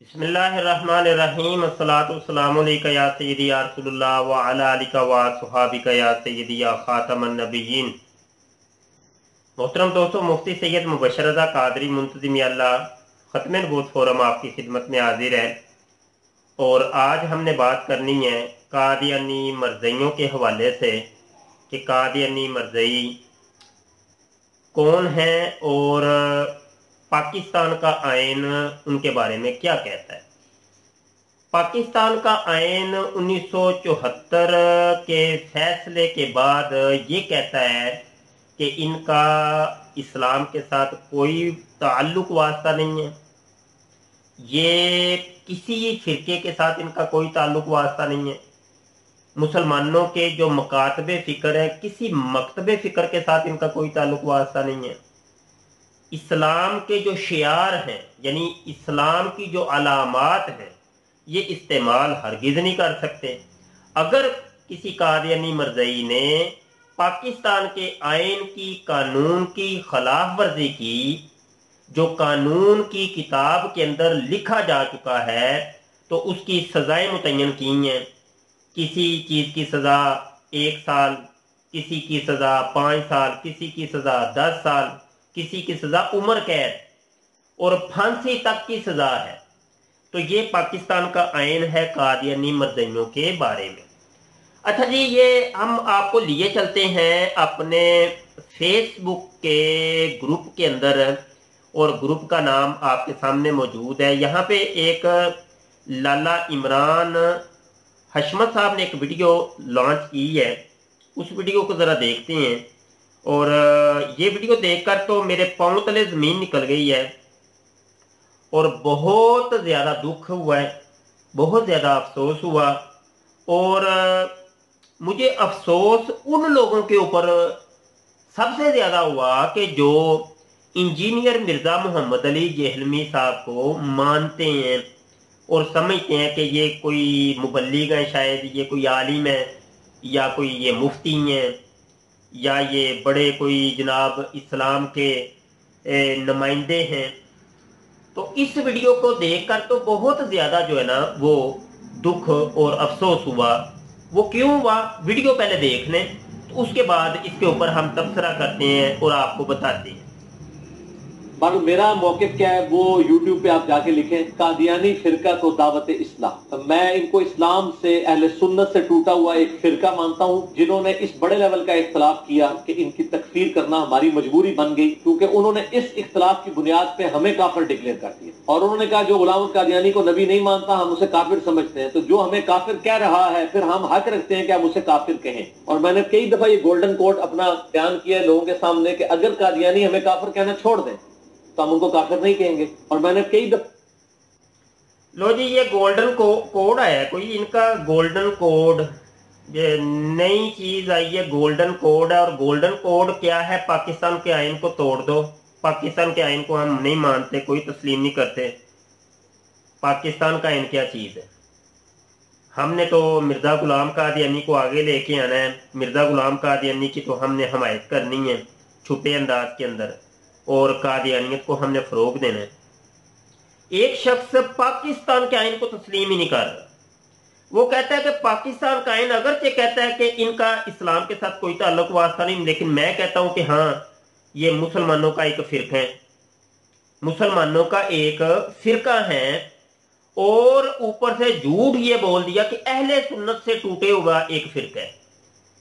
बिस्मिल्लाहिर्रहमानिर्रहीम अस्सलातु वस्सलामु अलैका या सय्यदी या रसूलल्लाह व अला आलिका व सुहाबिका या सय्यदी या खातमन नबिय्यीन। मोहतरम दोस्तों, मुफ्ती सैयद मुबशर रज़ा कादरी मुंतज़िम अल्लाह ख़त्म नबूवत फोरम आपकी खिदमत में हाजिर है और आज हमने बात करनी है कादियानी मरज़इयों के हवाले से कि कादियानी मरज़ई कौन है और पाकिस्तान का आइन उनके बारे में क्या कहता है। पाकिस्तान का आइन 1974 के फैसले के बाद ये कहता है कि इनका इस्लाम के साथ कोई ताल्लुक वास्ता नहीं है, ये किसी फिरके के साथ इनका कोई ताल्लुक वास्ता नहीं है। मुसलमानों के जो मकातबे फ़िक्र है, किसी मकतबे फ़िक्र के साथ इनका कोई ताल्लुक वास्ता नहीं है। इस्लाम के जो शियार हैं यानी इस्लाम की जो अलामात हैं, ये इस्तेमाल हरगिज़ नहीं कर सकते। अगर किसी कादियानी मरज़ई ने पाकिस्तान के आइन की कानून की खिलाफ वर्जी की, जो कानून की किताब के अंदर लिखा जा चुका है, तो उसकी सज़ाएं मुतय्यन की हैं। किसी चीज़ की सज़ा 1 साल, किसी की सज़ा 5 साल, किसी की सज़ा 10 साल, किसी की सज़ा उम्र कैद और फांसी तक की सज़ा है। तो ये पाकिस्तान का आइन है कादियानी मरज़इयों के बारे में। अच्छा जी, ये हम आपको लिए चलते हैं अपने फेसबुक के ग्रुप के अंदर और ग्रुप का नाम आपके सामने मौजूद है। यहाँ पे एक लाला इमरान हशमत साहब ने एक वीडियो लॉन्च की है, उस वीडियो को ज़रा देखते हैं। और ये वीडियो देखकर तो मेरे पांव तले ज़मीन निकल गई है और बहुत ज़्यादा दुख हुआ है, बहुत ज़्यादा अफसोस हुआ। और मुझे अफसोस उन लोगों के ऊपर सबसे ज़्यादा हुआ कि जो इंजीनियर मिर्ज़ा मोहम्मद अली जहलमी साहब को मानते हैं और समझते हैं कि ये कोई मुबल्लिग है, शायद ये कोई आलिम है या कोई ये मुफ्ती हैं या ये बड़े कोई जनाब इस्लाम के नुमाइंदे हैं। तो इस वीडियो को देखकर तो बहुत ज़्यादा जो है ना वो दुख और अफसोस हुआ। वो क्यों हुआ, वीडियो पहले देख लें, तो उसके बाद इसके ऊपर हम तबसरा करते हैं और आपको बताते हैं। मालूम मेरा मौक़िफ़ क्या है, वो यूट्यूब पे आप जाके लिखें कादियानी फिरका को दावत इस्लाम। तो मैं इनको इस्लाम से, अहले सुन्नत से टूटा हुआ एक फिरका मानता हूँ, जिन्होंने इस बड़े लेवल का इख्तलाफ किया कि इनकी तकफीर करना हमारी मजबूरी बन गई, क्योंकि उन्होंने इस इख्तलाफ की बुनियाद पे हमें काफिर डिक्लेयर कर दिया। और उन्होंने कहा जो गुलाम कादियानी को नबी नहीं मानता हम उसे काफिर समझते हैं, तो जो हमें काफिर कह रहा है फिर हम हक रखते हैं कि हम उसे काफिर कहें। और मैंने कई दफा ये गोल्डन कोड अपना बयान किया है लोगों के सामने कि अगर कादियानी हमें काफिर कहना छोड़ दें तो हम उनको काफिर नहीं कहेंगे। और मैंने कई लो जी, ये गोल्डन कोड आया कोई इनका, गोल्डन कोड, ये नई चीज आई है, गोल्डन कोड है। और गोल्डन कोड क्या है, पाकिस्तान के आइन को तोड़ दो, पाकिस्तान के आइन को हम नहीं मानते, कोई तस्लीम नहीं करते। पाकिस्तान का आइन क्या चीज है? हमने तो मिर्जा गुलाम कादियानी को आगे लेके आना है, मिर्जा गुलाम कादियानी की तो हमने हमायत करनी है छुपे अंदाज के अंदर, और कादियानियत को हमने फरोग देना है। एक शख्स पाकिस्तान के आइन को तस्लीम ही नहीं कर रहा। वो कहता है कि पाकिस्तान का आइन अगरचे कहता है कि इनका इस्लाम के साथ कोई ताल्लुक वास्ता नहीं, लेकिन मैं कहता हूं कि हाँ, ये मुसलमानों का एक फिरका है, मुसलमानों का एक फिरका है। और ऊपर से झूठ ये बोल दिया कि अहले सुन्नत से टूटे हुआ एक फिरका है।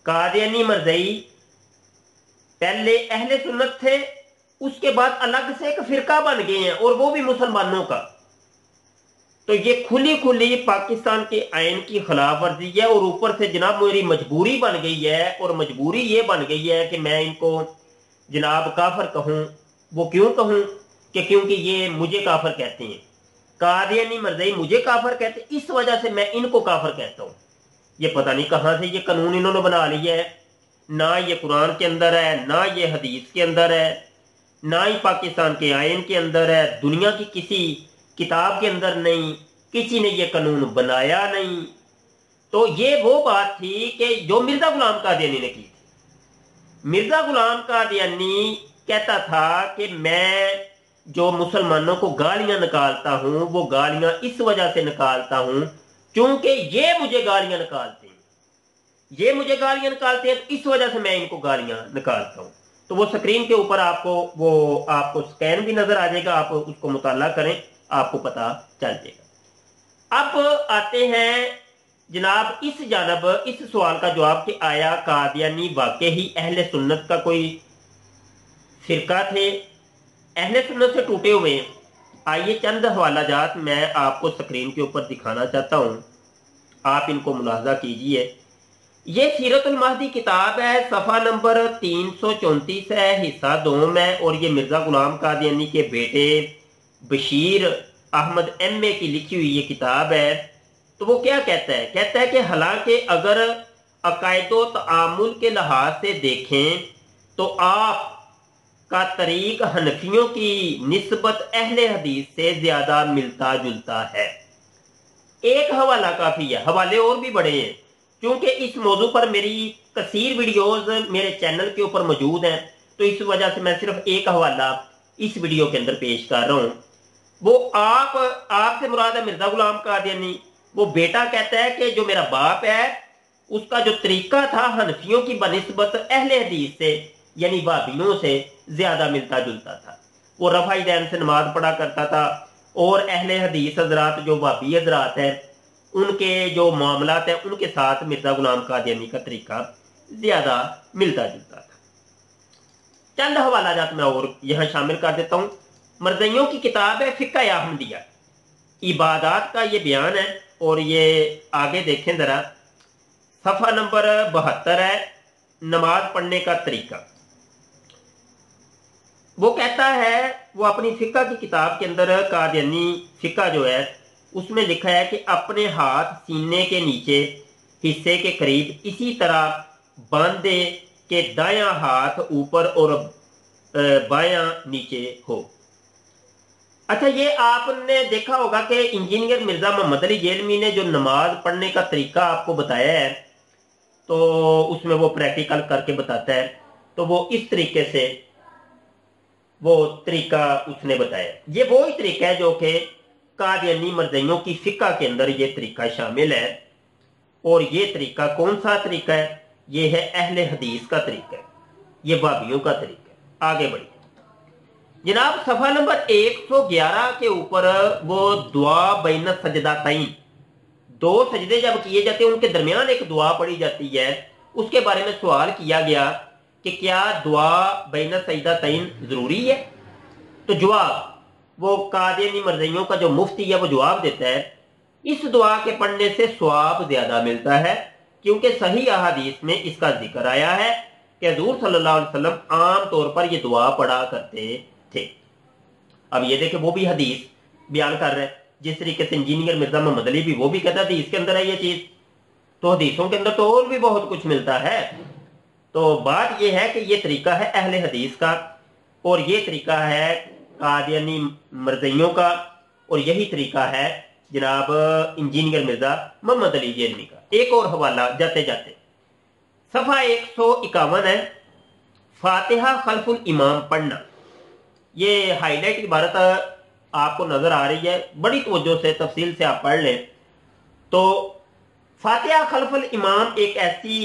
कादियानी मरज़ई पहले अहले सुन्नत थे, उसके बाद अलग से एक फिरका बन गए हैं और वो भी मुसलमानों का। तो ये खुली खुली पाकिस्तान के आइन की खिलाफ वर्जी है। और ऊपर से जनाब मेरी मजबूरी बन गई है, और मजबूरी ये बन गई है कि मैं इनको जनाब काफिर कहूं। वो क्यों कहूं कि क्योंकि ये मुझे काफिर कहते हैं, कादियानी मरज़ई मुझे काफिर कहते हैं, इस वजह से मैं इनको काफिर कहता हूं। ये पता नहीं कहां से ये कानून इन्होंने बना लिया है, ना ये कुरान के अंदर है, ना ये हदीस के अंदर है, ना ही पाकिस्तान के आइन के अंदर है, दुनिया की किसी किताब के अंदर नहीं, किसी ने ये कानून बनाया नहीं। तो ये वो बात थी कि जो मिर्जा गुलाम कादियानी ने की थी। मिर्जा गुलाम कादियानी कहता था कि मैं जो मुसलमानों को गालियां निकालता हूं वो गालियां इस वजह से निकालता हूं क्योंकि ये मुझे गालियां निकालते हैं, ये मुझे गालियां निकालते हैं, तो इस वजह से मैं इनको गालियां निकालता हूं। तो वो स्क्रीन के ऊपर आपको स्कैन भी नजर आ जाएगा, आप उसको मुताला करें, आपको पता चल जाएगा। अब आते हैं जनाब इस जानब, इस सवाल का जवाब कि आया कादियानी वाकई ही अहले सुन्नत का कोई फिरका थे, अहले सुन्नत से टूटे हुए हैं। आइए चंद हवाला जात मैं आपको स्क्रीन के ऊपर दिखाना चाहता हूं, आप इनको मुलाहजा कीजिए। ये सीरतुल महदी किताब है, सफ़ा नंबर 334 है, हिस्सा 2 में, और ये मिर्ज़ा गुलाम कादियानी के बेटे बशीर अहमद एम ए की लिखी हुई ये किताब है। तो वो क्या कहता है कि हालांकि अगर अकायदो तआमुल के लिहाज से देखें तो आप का तरीक हनफियों की निस्बत अहले हदीस से ज्यादा मिलता जुलता है। एक हवाला काफी है, हवाले और भी बड़े हैं, क्योंकि इस मौजू पर मेरी कसीर वीडियोस मेरे चैनल के ऊपर मौजूद हैं, तो इस वजह से मैं सिर्फ एक हवाला इस वीडियो के अंदर पेश कर रहा हूं। वो आपसे मुराद है मिर्जा गुलाम कादियानी। वो बेटा कहता है कि जो मेरा बाप है उसका जो तरीका था हनफियों की बनिस्बत अहले हदीस से यानी वाबियों से ज्यादा मिलता जुलता था। वो रफाई दैन से नमाज पढ़ा करता था, और अहले हदीस हजरात जो वाबी हजरात है उनके जो मामलात है उनके साथ मिर्जा गुलाम कादियानी का तरीका ज्यादा मिलता जुलता था। चंद हवाला जात मैं और यहां शामिल कर देता हूं। मरज़इयों की किताब है फिक्का अहमदिया, इबादात का ये बयान है, और ये आगे देखें जरा, सफ़ा नंबर 72 है, नमाज पढ़ने का तरीका। वो कहता है, वो अपनी फिक्का की किताब के अंदर कादियानी फिक्का जो है उसमें लिखा है कि अपने हाथ सीने के नीचे हिस्से के करीब इसी तरह बांधे के दायां हाथ ऊपर और बायां नीचे हो। अच्छा, ये आपने देखा होगा कि इंजीनियर मिर्जा मोहम्मद अली जेलमी ने जो नमाज पढ़ने का तरीका आपको बताया है, तो उसमें वो प्रैक्टिकल करके बताता है, तो वो इस तरीके से वो तरीका उसने बताया। ये वो ही तरीका है जो कि कादियानी मरज़इयों की फिक्का के अंदर ये तरीका शामिल है। और ये तरीका कौन सा तरीका है? ये है अहले हदीस का तरीका है, ये वाबियों का तरीका है। आगे बढ़िए जनाब, सफा नंबर 111 के ऊपर वो दुआ बैन सजदातैन, दो सजदे जब किए जाते हैं उनके दरमियान एक दुआ पढ़ी जाती है, उसके बारे में सवाल किया गया कि क्या दुआ बैन सजदातैन जरूरी है? तो जवाब, वो कादियानी मरज़इयों का जो मुफ्ती है वो जवाब देता है, इस दुआ के पढ़ने से सवाब ज्यादा मिलता है, क्योंकि सही अहादीस में इसका जिक्र आया है कि हुज़ूर सल्लल्लाहु अलैहि वसल्लम आम तौर पर यह दुआ पढ़ा करते थे। अब ये देखे वो भी हदीस बयान कर रहे हैं, जिस तरीके से इंजीनियर मिर्जा मोहम्मद अली भी वो भी कहता था इसके अंदर है ये चीज, तो हदीसों के अंदर तो और भी बहुत कुछ मिलता है। तो बात यह है कि ये तरीका है अहले हदीस का, और ये तरीका है कादियानी मरज़इयों का, और यही तरीका है जनाब इंजीनियर मिर्जा मोहम्मद अली जेलमी का। एक और हवाला जाते जाते, सफा 151 है, फातिहा खल्फुल इमाम पढ़ना। ये हाईलाइट इबारत आपको नजर आ रही है, बड़ी तवज्जो से तफसील से आप पढ़ लें। तो फातिहा खल्फुल इमाम एक ऐसी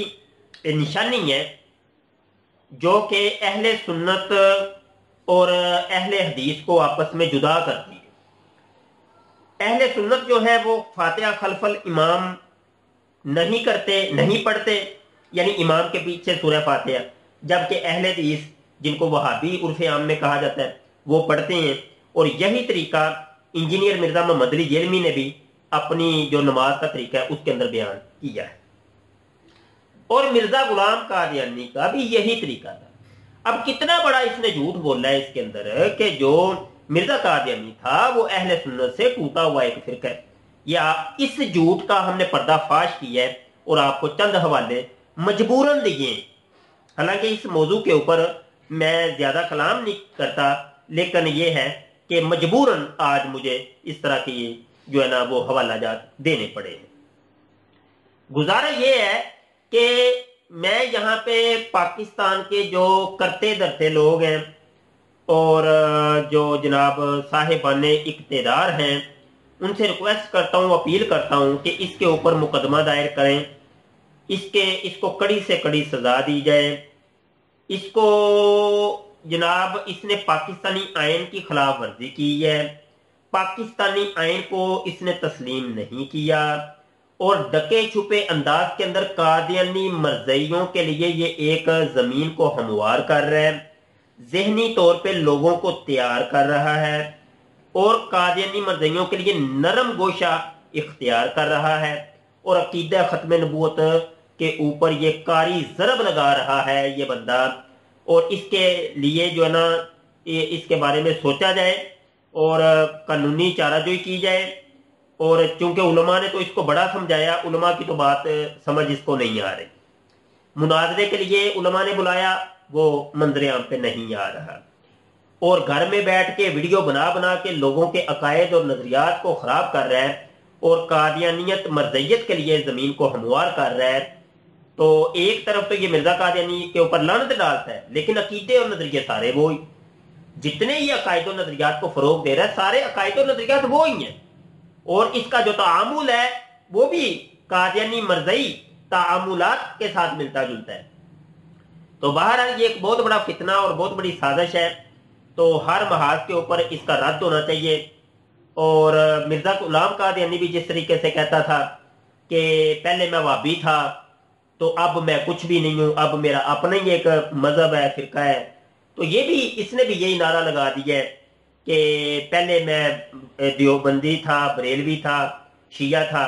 निशानी है जो कि अहले सुन्नत और अहले हदीस को आपस में जुदा करती है। अहले सुन्नत जो है वो फातिहा खल्फुल इमाम नहीं करते, नहीं पढ़ते, यानी इमाम के पीछे सूरह फातिहा, जबकि अहले हदीस जिनको वहाबी उर्फ आम में कहा जाता है वो पढ़ते हैं। और यही तरीका इंजीनियर मिर्जा मोहम्मद अली जेलमी ने भी अपनी जो नमाज का तरीका है उसके अंदर बयान किया है, और मिर्जा गुलाम कादियानी का भी यही तरीका था। अब कितना बड़ा इसने झूठ बोला है इसके अंदर कि जो मिर्जा कादियानी था वो अहले सुन्नत से टूटा हुआ एक फिरका है। या इस झूठ का हमने पर्दाफाश किया है और आपको चंद हवाले मजबूरन दिए। हालांकि इस मौजू के ऊपर मैं ज्यादा कलाम नहीं करता, लेकिन यह है कि मजबूरन आज मुझे इस तरह की जो है ना वो हवाला जात देने पड़े। गुजारा यह है कि मैं यहाँ पे पाकिस्तान के जो करते धरते लोग हैं اور जो जनाब साहिबान इक़्तिदार हैं उनसे रिक्वेस्ट करता हूँ, अपील करता हूँ कि इसके ऊपर मुकदमा दायर करें, इसको कड़ी से कड़ी सजा दी जाए। इसको जनाब इसने पाकिस्तानी आइन की खिलाफ वर्जी की है, पाकिस्तानी आइन को इसने तस्लीम नहीं किया और डके छुपे अंदाज के अंदर कादियानी मर्ज़इयों के लिए ये एक जमीन को हमवार कर रहा है, जहनी तौर पे लोगों को तैयार कर रहा है और कादियानी मर्ज़इयों के लिए नरम गोशा इख्तियार कर रहा है और अकीदा खत्म नबूवत के ऊपर ये कारी ज़रब लगा रहा है ये बंदा। और इसके लिए जो है ना इसके बारे में सोचा जाए और कानूनी चाराजोई की जाए। और चूंकि उलमा ने तो इसको बड़ा समझाया, उलमा की तो बात समझ इसको नहीं आ रही। मुनाजरे के लिए उलमा ने बुलाया, वो मंजर आम पे नहीं आ रहा और घर में बैठ के वीडियो बना बना के लोगों के अकायद और नजरियात को खराब कर रहा है और कादियानियत मर्ज़ियत के लिए जमीन को हमवार कर रहा है। तो एक तरफ तो ये मिर्जा कादियानी के ऊपर लानत डालता है, लेकिन अकीदे और नजरिए सारे वो ही, जितने ही अकायद और नजरियात को फरोग दे रहा है सारे अकायद और नजरियात वो ही हैं और इसका जो तामुल है वो भी कादियानी मर्ज़ई तामुलात के साथ मिलता जुलता है। तो बहरहाल ये एक बहुत बड़ा फितना और बहुत बड़ी साजिश है, तो हर महाज के ऊपर इसका रद्द होना चाहिए। और मिर्जा गुलाम कादियानी भी जिस तरीके से कहता था कि पहले मैं वाबी था तो अब मैं कुछ भी नहीं हूं, अब मेरा अपना ही एक मजहब है, फिरका है, तो ये भी इसने भी यही नारा लगा दिया है कि पहले मैं देवबंदी था, बरेलवी था, शिया था,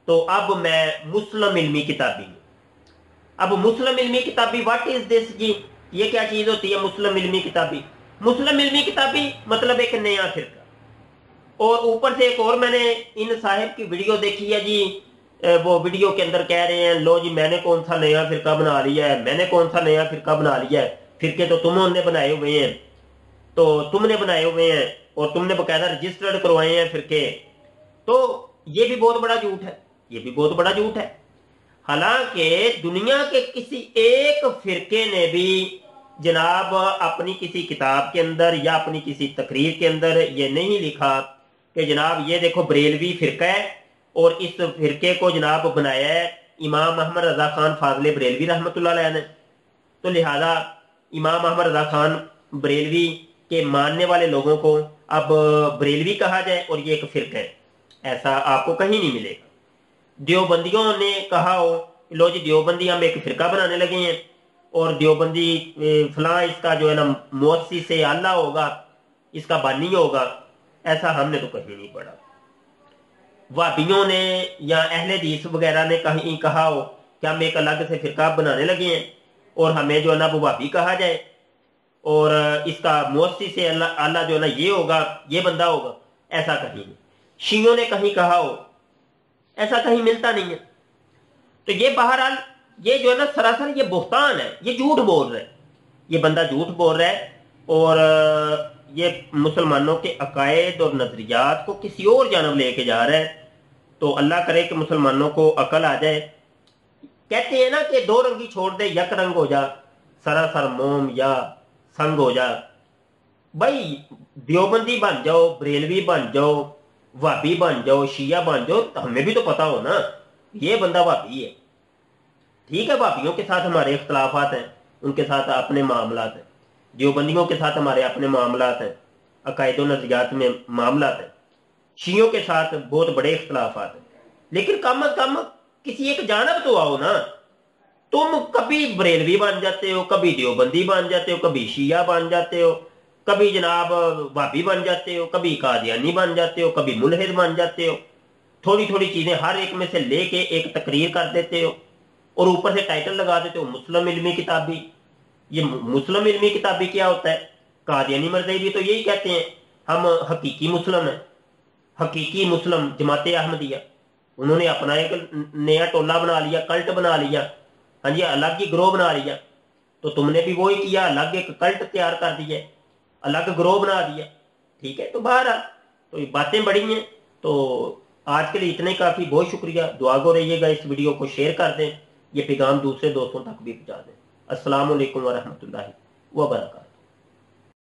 तो अब मैं मुस्लिम इल्मी किताबी हूं। अब मुस्लिम इल्मी किताबी व्हाट इज दिस जी, ये क्या चीज होती है मुस्लिम इल्मी किताबी? मुस्लिम इल्मी किताबी मतलब एक नया फिरका। और ऊपर से एक और मैंने इन साहिब की वीडियो देखी है जी, वो वीडियो के अंदर कह रहे हैं लो जी मैंने कौन सा नया फिरका बना लिया है, मैंने कौन सा नया फिरका बना लिया है, फिरके तो तुमने बनाए हुए हैं, तो तुमने बनाए हुए हैं और तुमने बकायदा रजिस्टर्ड करवाए हैं फिरके। तो ये भी बहुत बड़ा झूठ है, ये भी बहुत बड़ा झूठ है। हालांकि दुनिया के किसी एक फिरके ने भी जनाब अपनी किसी किताब के अंदर या अपनी किसी तकरीर के अंदर ये नहीं लिखा कि जनाब ये देखो बरेलवी फिरका है और इस फिरके को जनाब बनाया है इमाम अहमद रजा खान फाजले बरेलवी रहमतुल्लाह अलैह ने, तो लिहाजा इमाम अहमद रजा खान बरेलवी के मानने वाले लोगों को अब बरेलवी कहा जाए और ये एक फिरका है, ऐसा आपको कहीं नहीं मिलेगा। देवबंदियों ने कहा हो लो जी देवबंदी हम एक फिरका बनाने लगे हैं और देवबंदी फलां इसका जो है ना मुअस्सिस से आला होगा, इसका बानी होगा, ऐसा हमने तो कहीं नहीं पढ़ा। वाबियों ने या अहले हदीस वगैरह ने कहीं कहा हो कि हम एक अलग से फिरका बनाने लगे हैं और हमें जो है ना वो वाबी कहा जाए और इसका मुअस्सिस से आला जो है ना ये होगा, ये बंदा होगा, ऐसा कहीं नहीं। शियों ने कहीं कहा हो, ऐसा कहीं मिलता नहीं है। तो ये बहरहाल ये जो है ना सरासर ये बुहतान है, ये झूठ बोल रहा है, ये बंदा झूठ बोल रहा है और ये मुसलमानों के अकायद और नजरियात को किसी और जानब लेके जा रहा है। तो अल्लाह करे कि मुसलमानों को अकल आ जाए। कहते हैं ना कि दो रंगी छोड़ दे यक रंग हो जा, सरासर मोम या संग हो जा। भाई देवबंदी बन जाओ, बरेलवी बन जाओ, वाबी बन जाओ, शिया बन जाओ, तो हमें भी तो पता हो ना ये बंदा वाबी है। ठीक है, वाबियों के साथ हमारे इख्तलाफात हैं, उनके साथ अपने मामलात हैं, देवबंदियों के साथ हमारे अपने मामलात हैं, अकायद नजरियात में मामलात हैं, शियों के साथ बहुत बड़े इख्तलाफात हैं, लेकिन कम अज कम किसी एक जानब तो आओ ना। तुम कभी बरेलवी बन जाते हो, कभी देवबंदी बन जाते हो, कभी शिया बन जाते हो, कभी जनाब वाबी बन जाते हो, कभी कादियानी बन जाते हो, कभी मुल्हिद बन जाते हो। थोड़ी थोड़ी चीजें हर एक में से लेके एक तकरीर कर देते हो और ऊपर से टाइटल लगा देते हो मुस्लिम इल्मी किताबी। ये मुस्लिम इल्मी किताबी क्या होता है? कादियानी मर्ज़ई भी तो यही कहते हैं हम हकीकी मुस्लिम हैं, हकीकी मुस्लिम जमात अहमदिया। उन्होंने अपना एक नया टोला बना लिया, कल्ट बना लिया, हाँ जी, अलग ही ग्रोह बना लिया। तो तुमने भी वही किया, अलग एक कल्ट तैयार कर दिया, अलग ग्रोह बना दिया। ठीक है, तो बहरहाल तो ये बातें बड़ी हैं। तो आज के लिए इतने काफ़ी, बहुत शुक्रिया। दुआ गो रहिएगा, इस वीडियो को शेयर कर दें, ये पैगाम दूसरे दोस्तों तक भी पहुँचा दें। अस्सलाम वालेकुम व रहमतुल्लाहि व बरकातहू।